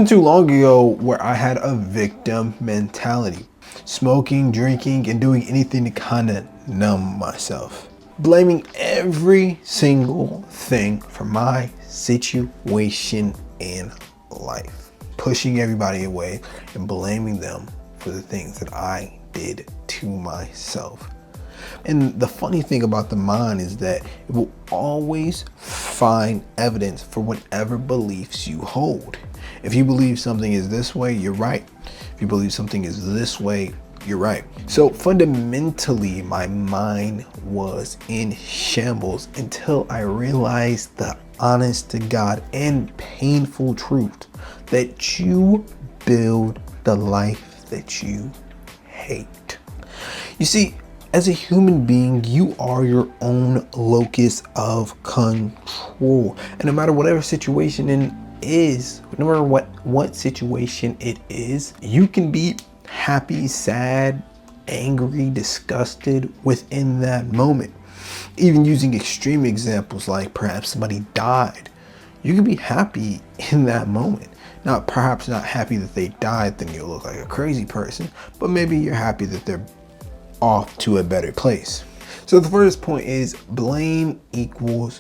wasn't too long ago where I had a victim mentality, smoking, drinking, and doing anything to kind of numb myself, blaming every single thing for my situation in life, pushing everybody away and blaming them for the things that I did to myself. And the funny thing about the mind is that it will always find evidence for whatever beliefs you hold. If you believe something is this way, you're right. If you believe something is this way, you're right. So fundamentally, my mind was in shambles until I realized the honest to God and painful truth that you build the life that you hate. You see, as a human being, you are your own locus of control. And no matter whatever situation it is, no matter what situation it is, you can be happy, sad, angry, disgusted within that moment. Even using extreme examples like perhaps somebody died, you can be happy in that moment. Now, perhaps not happy that they died, then you'll look like a crazy person, but maybe you're happy that they're off to a better place. So the first point is blame equals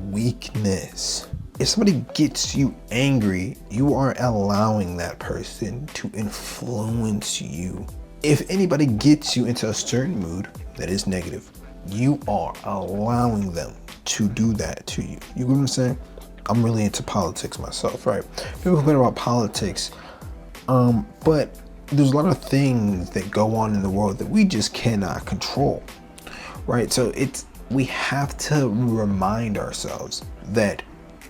weakness. If somebody gets you angry, you are allowing that person to influence you. If anybody gets you into a certain mood that is negative, you are allowing them to do that to you. You know what I'm saying? I'm really into politics myself, right? People complain about politics, but there's a lot of things that go on in the world that we just cannot control, right? So we have to remind ourselves that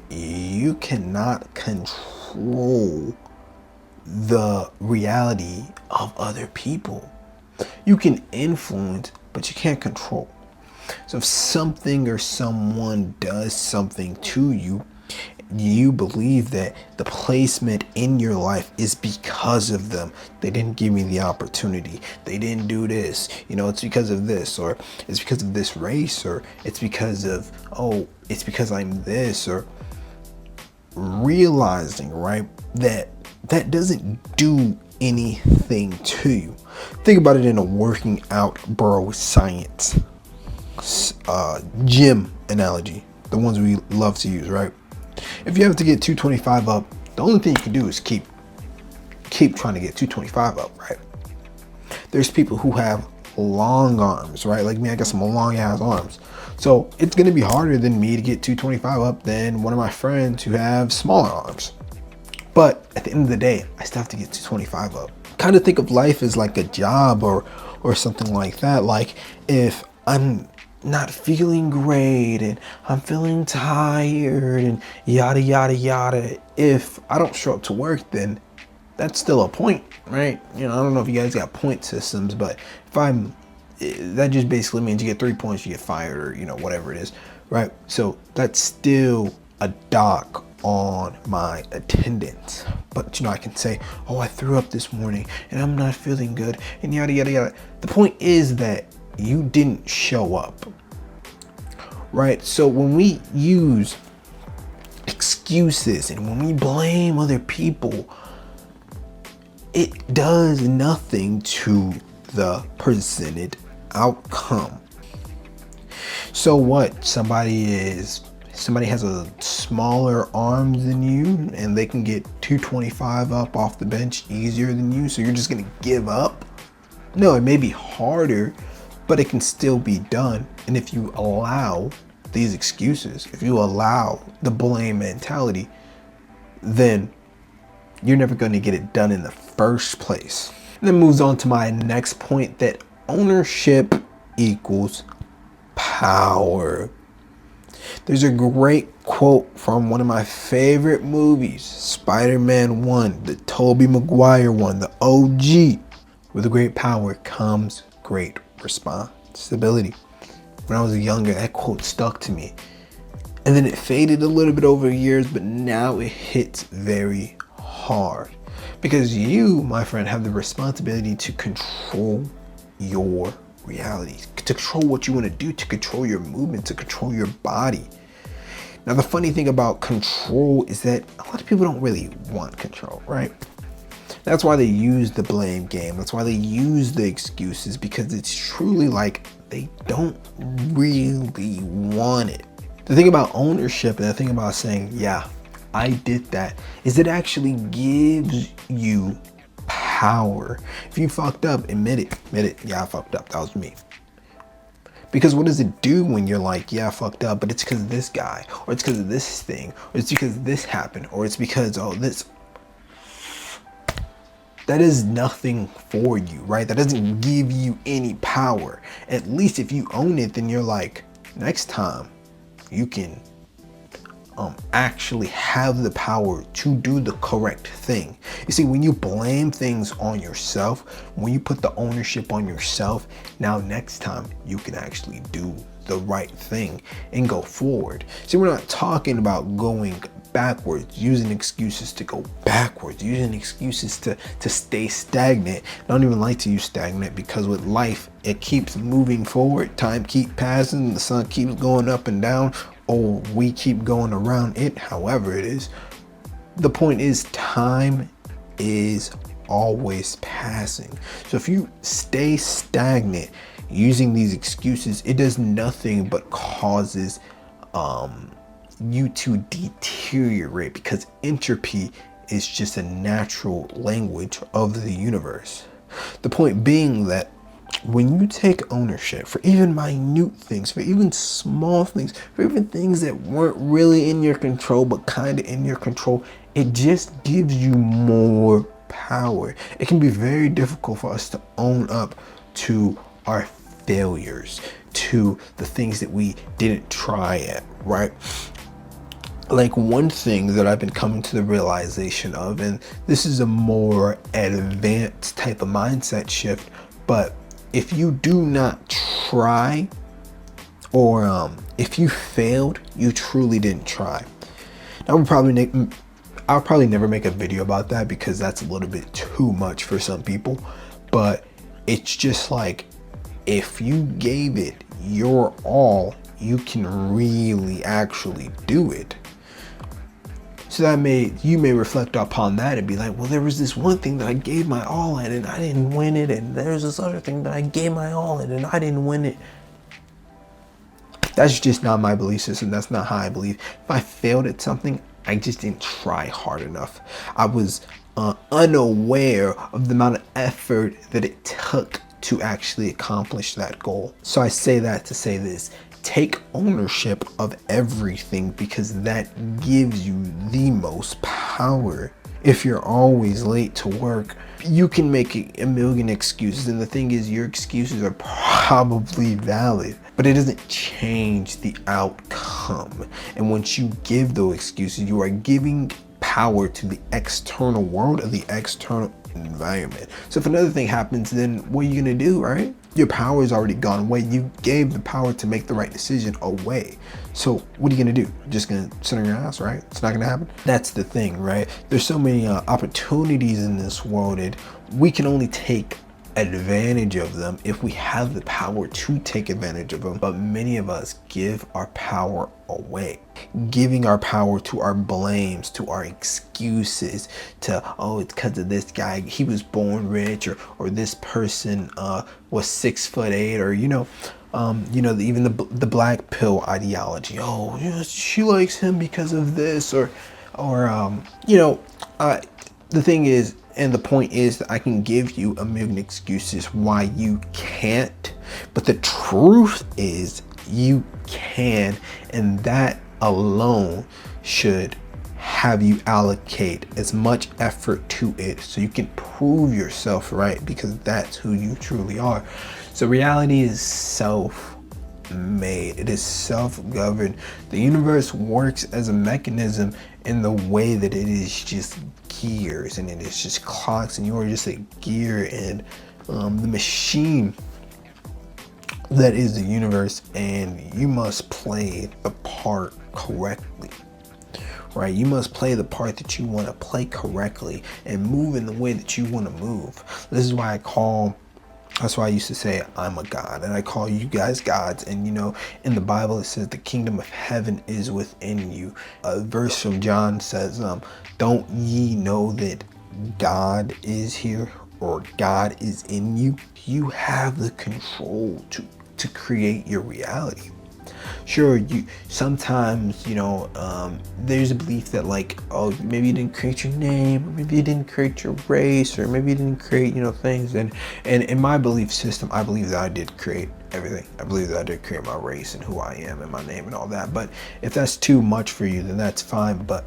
you cannot control the reality of other people. You can influence, but you can't control. So if something or someone does something to you, you believe that the placement in your life is because of them. They didn't give me the opportunity. They didn't do this. It's because of this, or it's because of this race, or it's because of, it's because I'm this, or realizing, right, that doesn't do anything to you. Think about it in a working out bro science gym analogy, the ones we love to use, right? If you have to get 225 up, the only thing you can do is keep trying to get 225 up, right? There's people who have long arms, right? Like me, I got some long ass arms. So it's going to be harder than me to get 225 up than one of my friends who have smaller arms. But at the end of the day, I still have to get 225 up. Kind of think of life as like a job or something like that. Like if I'm not feeling great and I'm feeling tired and yada yada yada, if I don't show up to work, then that's still a point, right? I don't know if you guys got point systems, but that just basically means you get 3 points, you get fired, or whatever it is, right? So that's still a dock on my attendance. But I can say, I threw up this morning and I'm not feeling good and yada yada yada. The point is that you didn't show up, right? So when we use excuses and when we blame other people, it does nothing to the presented outcome. So what? Somebody has a smaller arms than you and they can get 225 up off the bench easier than you, so you're just gonna give up? No, it may be harder, but it can still be done. And if you allow these excuses, if you allow the blame mentality, then you're never going to get it done in the first place. And then moves on to my next point, that ownership equals power. There's a great quote from one of my favorite movies, Spider-Man 1, the Tobey Maguire one, the OG. With great power comes great responsibility. When I was younger, that quote stuck to me. And then it faded a little bit over years, but now it hits very hard. Because you, my friend, have the responsibility to control your reality, to control what you want to do, to control your movement, to control your body. Now, the funny thing about control is that a lot of people don't really want control, right? That's why they use the blame game. That's why they use the excuses, because it's truly like they don't really want it. The thing about ownership and the thing about saying, yeah, I did that, is it actually gives you power. If you fucked up, admit it. Yeah, I fucked up. That was me. Because what does it do when you're like, yeah, I fucked up, but it's because of this guy, or it's because of this thing, or it's because this happened, or it's because, oh, this. That is nothing for you, right? That doesn't give you any power. At least if you own it, then you're like, next time you can actually have the power to do the correct thing. You see, when you blame things on yourself, when you put the ownership on yourself, now next time you can actually do the right thing and go forward. See, we're not talking about going backwards, using excuses to go backwards, using excuses to stay stagnant. I don't even like to use stagnant, because with life, it keeps moving forward. Time keeps passing, the sun keeps going up and down, or we keep going around it, however it is. The point is, time is always passing. So if you stay stagnant using these excuses, it does nothing but causes you to deteriorate, because entropy is just a natural language of the universe. The point being that when you take ownership for even minute things, for even small things, for even things that weren't really in your control but kind of in your control, it just gives you more power. It can be very difficult for us to own up to our failures, to the things that we didn't try at, right? Like, one thing that I've been coming to the realization of, and this is a more advanced type of mindset shift, but if you do not try, or if you failed, you truly didn't try. Now, I'll probably never make a video about that, because that's a little bit too much for some people, but it's just like, if you gave it your all, you can really actually do it. So you may reflect upon that and be like, well, there was this one thing that I gave my all in and I didn't win it, and there's this other thing that I gave my all in and I didn't win it. That's just not my belief system. That's not how I believe. If I failed at something, I just didn't try hard enough. I was unaware of the amount of effort that it took to actually accomplish that goal. So I say that to say this: take ownership of everything, because that gives you the most power. If you're always late to work, you can make a million excuses, and the thing is, your excuses are probably valid, but it doesn't change the outcome. And once you give those excuses, you are giving power to the external world or the external environment. So if another thing happens, then what are you gonna do, right? Your power is already gone away. You gave the power to make the right decision away. So what are you gonna do? Just gonna sit on your ass, right? It's not gonna happen. That's the thing, right? There's so many opportunities in this world, and we can only take advantage of them if we have the power to take advantage of them. But many of us give our power away, giving our power to our blames, to our excuses, to, oh, it's because of this guy, he was born rich, or this person was 6'8", or even the black pill ideology. Oh, she likes him because of this, or the thing is, and the point is, that I can give you a million excuses why you can't, but the truth is you can, and that alone should have you allocate as much effort to it so you can prove yourself right, because that's who you truly are. So reality is self-made. It is self-governed. The universe works as a mechanism in the way that it is just gears, and it is just clocks, and you are just a gear in the machine that is the universe, and you must play the part correctly, right? You must play the part that you want to play correctly and move in the way that you want to move. This is why I call That's why I used to say I'm a god, and I call you guys gods. And you know, in the Bible it says the kingdom of heaven is within you. A verse from John says, "Don't ye know that God is here, or God is in you?" You have the control to create your reality. Sure, you sometimes, you know, there's a belief that like, oh, maybe you didn't create your name, or maybe you didn't create your race, or maybe you didn't create, you know, things. And in my belief system, I believe that I did create everything. I believe that I did create my race and who I am and my name and all that. But if that's too much for you, then that's fine. But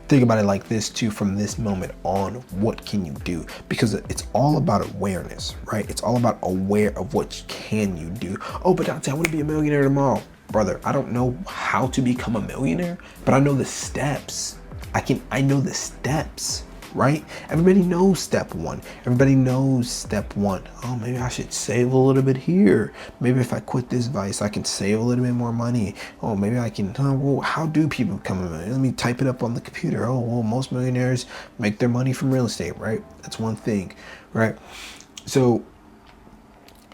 think about it like this too, from this moment on, what can you do? Because it's all about awareness, right? It's all about aware of what can you do. Oh, but Dante, I want to be a millionaire tomorrow. Brother, I don't know how to become a millionaire, but I know the steps. I know the steps, right? Everybody knows step one. Everybody knows step one. Oh, maybe I should save a little bit here. Maybe if I quit this vice, I can save a little bit more money. Oh, maybe I can, well, how do people become a millionaire? Let me type it up on the computer. Oh, well, most millionaires make their money from real estate, right? That's one thing, right? So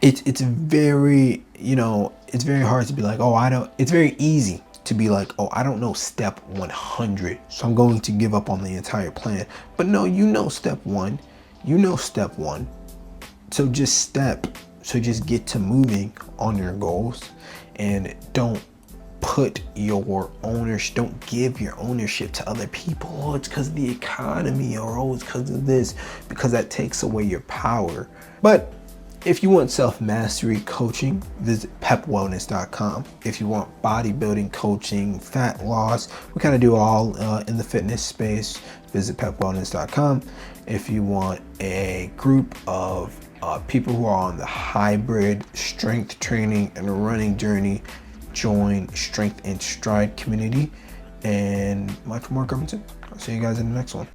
it's very, you know, it's very hard to be like, oh, I don't, it's very easy to be like, oh, I don't know step 100, so I'm going to give up on the entire plan. But no, you know step one, you know step one. So just get to moving on your goals, and don't put your ownership, don't give your ownership to other people. Oh, it's because of the economy, or oh, it's because of this, because that takes away your power. But if you want self-mastery coaching, visit pepwellness.com. If you want bodybuilding coaching, fat loss, we kind of do all in the fitness space, visit pepwellness.com. If you want a group of people who are on the hybrid strength training and running journey, join Strength and Stride community. And much more coming soon. I'll see you guys in the next one.